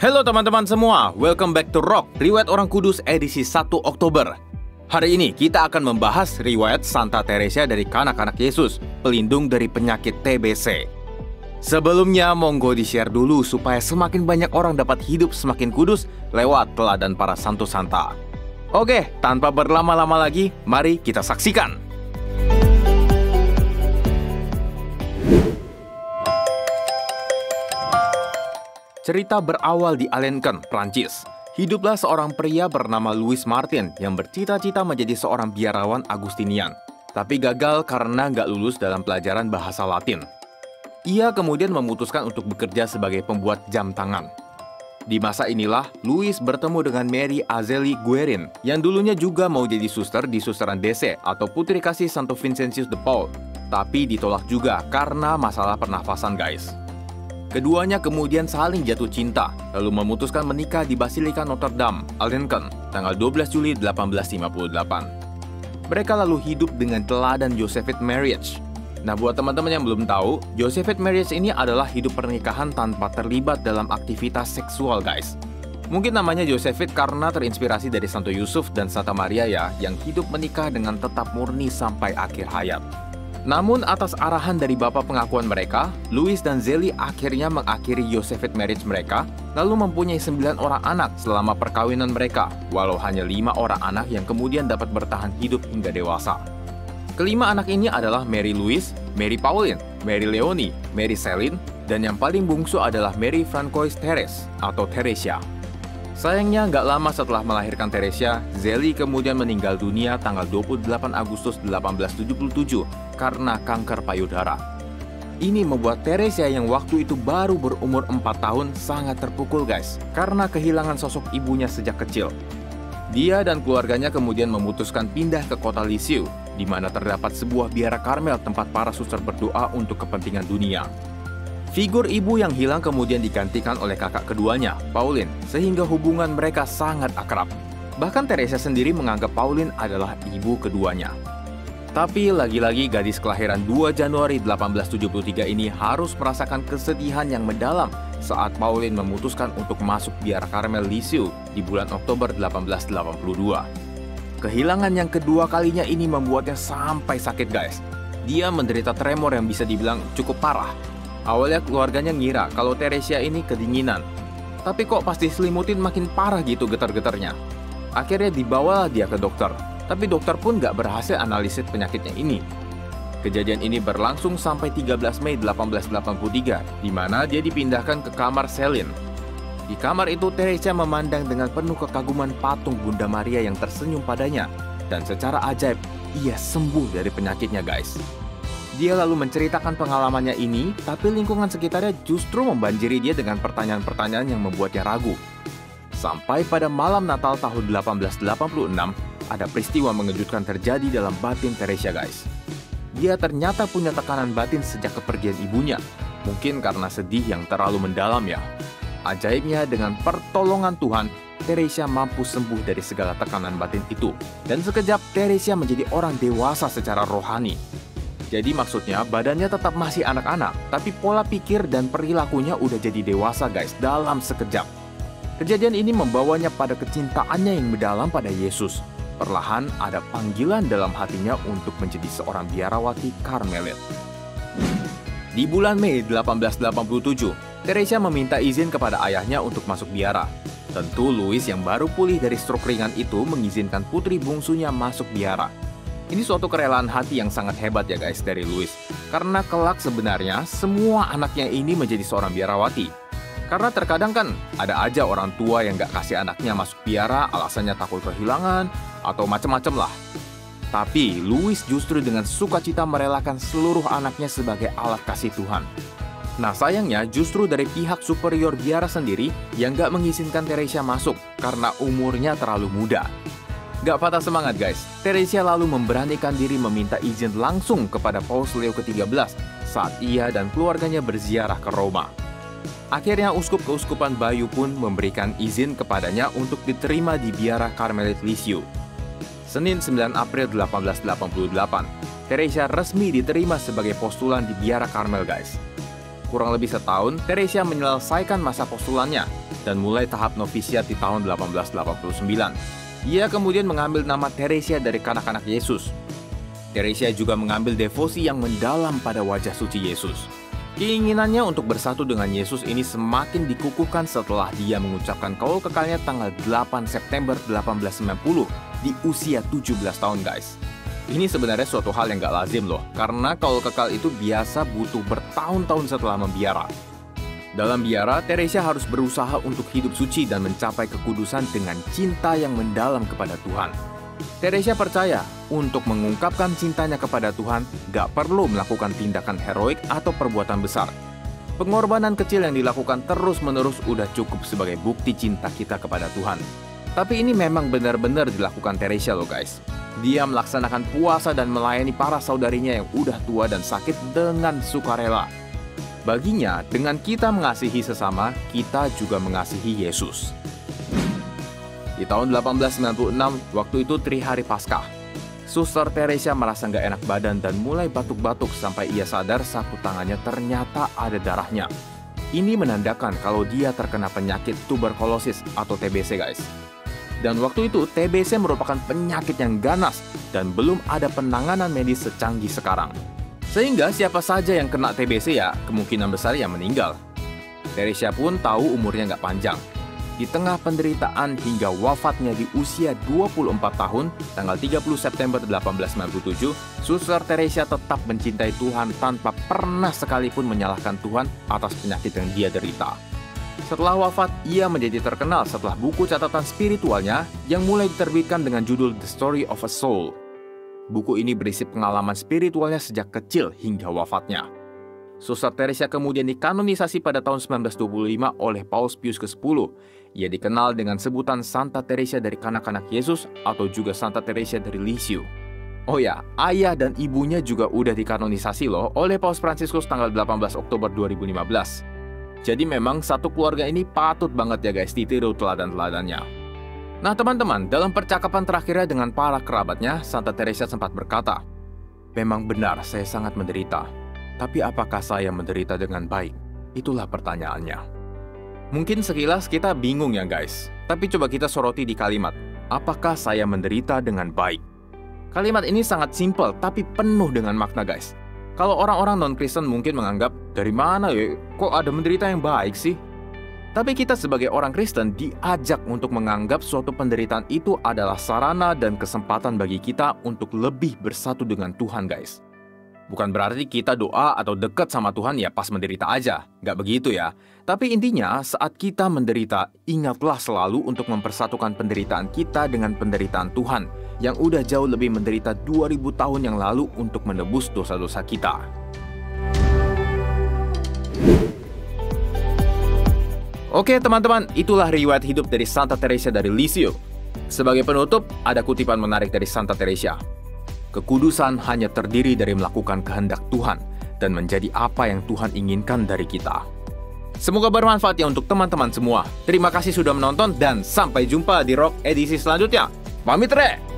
Halo teman-teman semua, welcome back to Rock, Riwayat Orang Kudus edisi 1 Oktober. Hari ini kita akan membahas riwayat Santa Teresia dari Kanak-Kanak Yesus, pelindung dari penyakit TBC. Sebelumnya, monggo di-share dulu supaya semakin banyak orang dapat hidup semakin kudus lewat teladan para santo santa. Oke, tanpa berlama-lama lagi, mari kita saksikan. Cerita berawal di Alencon, Prancis. Hiduplah seorang pria bernama Louis Martin yang bercita-cita menjadi seorang biarawan Agustinian, tapi gagal karena nggak lulus dalam pelajaran bahasa Latin. Ia kemudian memutuskan untuk bekerja sebagai pembuat jam tangan. Di masa inilah, Louis bertemu dengan Mary Azélie Guérin, yang dulunya juga mau jadi suster di Susteran DC atau Putri Kasih Santo Vincentius de Paul, tapi ditolak juga karena masalah pernafasan, guys. Keduanya kemudian saling jatuh cinta, lalu memutuskan menikah di Basilika Notre Dame, Alencon, tanggal 12 Juli 1858. Mereka lalu hidup dengan teladan Josephite Marriage. Nah, buat teman-teman yang belum tahu, Josephite Marriage ini adalah hidup pernikahan tanpa terlibat dalam aktivitas seksual, guys. Mungkin namanya Josephite karena terinspirasi dari Santo Yusuf dan Santa Maria ya, yang hidup menikah dengan tetap murni sampai akhir hayat. Namun atas arahan dari bapak pengakuan mereka, Louis dan Zélie akhirnya mengakhiri Josephite Marriage mereka, lalu mempunyai 9 orang anak selama perkawinan mereka, walau hanya 5 orang anak yang kemudian dapat bertahan hidup hingga dewasa. Kelima anak ini adalah Mary Louise, Mary Pauline, Mary Leonie, Mary Céline, dan yang paling bungsu adalah Mary Francoise Thérèse atau Teresia. Sayangnya nggak lama setelah melahirkan Teresia, Zélie kemudian meninggal dunia tanggal 28 Agustus 1877 karena kanker payudara. Ini membuat Teresia yang waktu itu baru berumur 4 tahun sangat terpukul, guys, karena kehilangan sosok ibunya sejak kecil. Dia dan keluarganya kemudian memutuskan pindah ke kota Lisieux, di mana terdapat sebuah biara Karmel tempat para suster berdoa untuk kepentingan dunia. Figur ibu yang hilang kemudian digantikan oleh kakak keduanya, Pauline, sehingga hubungan mereka sangat akrab. Bahkan Teresia sendiri menganggap Pauline adalah ibu keduanya. Tapi lagi-lagi gadis kelahiran 2 Januari 1873 ini harus merasakan kesedihan yang mendalam saat Pauline memutuskan untuk masuk biara Karmel Lisieux di bulan Oktober 1882. Kehilangan yang kedua kalinya ini membuatnya sampai sakit, guys. Dia menderita tremor yang bisa dibilang cukup parah. Awalnya keluarganya ngira kalau Teresia ini kedinginan, tapi kok pas diselimutin makin parah gitu getar-getarnya. Akhirnya dibawa dia ke dokter, tapi dokter pun nggak berhasil analisis penyakitnya ini. Kejadian ini berlangsung sampai 13 Mei 1883, di mana dia dipindahkan ke kamar Céline. Di kamar itu Teresia memandang dengan penuh kekaguman patung Bunda Maria yang tersenyum padanya, dan secara ajaib ia sembuh dari penyakitnya, guys. Dia lalu menceritakan pengalamannya ini, tapi lingkungan sekitarnya justru membanjiri dia dengan pertanyaan-pertanyaan yang membuatnya ragu. Sampai pada malam Natal tahun 1886, ada peristiwa mengejutkan terjadi dalam batin Teresia, guys. Dia ternyata punya tekanan batin sejak kepergian ibunya, mungkin karena sedih yang terlalu mendalam ya. Ajaibnya, dengan pertolongan Tuhan, Teresia mampu sembuh dari segala tekanan batin itu. Dan sekejap Teresia menjadi orang dewasa secara rohani. Jadi maksudnya badannya tetap masih anak-anak, tapi pola pikir dan perilakunya udah jadi dewasa, guys, dalam sekejap. Kejadian ini membawanya pada kecintaannya yang mendalam pada Yesus. Perlahan ada panggilan dalam hatinya untuk menjadi seorang biarawati Karmelit. Di bulan Mei 1887, Teresia meminta izin kepada ayahnya untuk masuk biara. Tentu Louis yang baru pulih dari stroke ringan itu mengizinkan putri bungsunya masuk biara. Ini suatu kerelaan hati yang sangat hebat ya, guys, dari Louis. Karena kelak sebenarnya semua anaknya ini menjadi seorang biarawati. Karena terkadang kan ada aja orang tua yang gak kasih anaknya masuk biara alasannya takut kehilangan atau macam-macam lah. Tapi Louis justru dengan sukacita merelakan seluruh anaknya sebagai alat kasih Tuhan. Nah, sayangnya justru dari pihak superior biara sendiri yang gak mengizinkan Teresia masuk karena umurnya terlalu muda. Gak patah semangat, guys. Teresia lalu memberanikan diri meminta izin langsung kepada Paus Leo ke-13 saat ia dan keluarganya berziarah ke Roma. Akhirnya uskup keuskupan Bayeux pun memberikan izin kepadanya untuk diterima di biara Karmelit Lisieux. Senin 9 April 1888, Teresia resmi diterima sebagai postulan di biara Karmel, guys. kurang lebih setahun, Teresia menyelesaikan masa postulannya dan mulai tahap novisiat di tahun 1889. Ia kemudian mengambil nama Teresia dari kanak-kanak Yesus. Teresia juga mengambil devosi yang mendalam pada wajah suci Yesus. Keinginannya untuk bersatu dengan Yesus ini semakin dikukuhkan setelah dia mengucapkan kaul kekalnya tanggal 8 September 1890 di usia 17 tahun, guys. Ini sebenarnya suatu hal yang gak lazim loh, karena kaul kekal itu biasa butuh bertahun-tahun setelah membiara. Dalam biara, Teresia harus berusaha untuk hidup suci dan mencapai kekudusan dengan cinta yang mendalam kepada Tuhan. Teresia percaya, untuk mengungkapkan cintanya kepada Tuhan, gak perlu melakukan tindakan heroik atau perbuatan besar. Pengorbanan kecil yang dilakukan terus-menerus udah cukup sebagai bukti cinta kita kepada Tuhan. Tapi ini memang benar-benar dilakukan Teresia loh, guys. Dia melaksanakan puasa dan melayani para saudarinya yang udah tua dan sakit dengan sukarela. Baginya, dengan kita mengasihi sesama, kita juga mengasihi Yesus. Di tahun 1896, waktu itu Trihari Paskah, Suster Teresia merasa nggak enak badan dan mulai batuk-batuk sampai ia sadar sapu tangannya ternyata ada darahnya. Ini menandakan kalau dia terkena penyakit tuberkulosis atau TBC, guys. Dan waktu itu TBC merupakan penyakit yang ganas dan belum ada penanganan medis secanggih sekarang. Sehingga siapa saja yang kena TBC ya kemungkinan besar ya meninggal. Teresia pun tahu umurnya nggak panjang. Di tengah penderitaan hingga wafatnya di usia 24 tahun, tanggal 30 September 1897, Suster Teresia tetap mencintai Tuhan tanpa pernah sekalipun menyalahkan Tuhan atas penyakit yang dia derita. Setelah wafat, ia menjadi terkenal setelah buku catatan spiritualnya yang mulai diterbitkan dengan judul The Story of a Soul. Buku ini berisi pengalaman spiritualnya sejak kecil hingga wafatnya. Suster Teresia kemudian dikanonisasi pada tahun 1925 oleh Paus Pius ke-10. Ia dikenal dengan sebutan Santa Teresia dari kanak-kanak Yesus atau juga Santa Teresia dari Lisieux. Oh ya, ayah dan ibunya juga udah dikanonisasi loh oleh Paus Fransiskus tanggal 18 Oktober 2015. Jadi memang satu keluarga ini patut banget ya guys ditiru teladan-teladannya. Nah teman-teman, dalam percakapan terakhirnya dengan para kerabatnya, Santa Teresia sempat berkata, "Memang benar saya sangat menderita. Tapi apakah saya menderita dengan baik? Itulah pertanyaannya." Mungkin sekilas kita bingung ya guys, tapi coba kita soroti di kalimat, apakah saya menderita dengan baik? Kalimat ini sangat simpel tapi penuh dengan makna guys. Kalau orang-orang non-Kristen mungkin menganggap, dari mana ya, kok ada menderita yang baik sih? Tapi kita sebagai orang Kristen diajak untuk menganggap suatu penderitaan itu adalah sarana dan kesempatan bagi kita untuk lebih bersatu dengan Tuhan guys. Bukan berarti kita doa atau dekat sama Tuhan ya pas menderita aja. Nggak begitu ya. Tapi intinya saat kita menderita, ingatlah selalu untuk mempersatukan penderitaan kita dengan penderitaan Tuhan yang udah jauh lebih menderita 2000 tahun yang lalu untuk menebus dosa-dosa kita. Oke teman-teman, itulah riwayat hidup dari Santa Teresia dari Lisieux. Sebagai penutup, ada kutipan menarik dari Santa Teresia. Kekudusan hanya terdiri dari melakukan kehendak Tuhan dan menjadi apa yang Tuhan inginkan dari kita. Semoga bermanfaat ya untuk teman-teman semua. Terima kasih sudah menonton dan sampai jumpa di Rock edisi selanjutnya. Pamit re!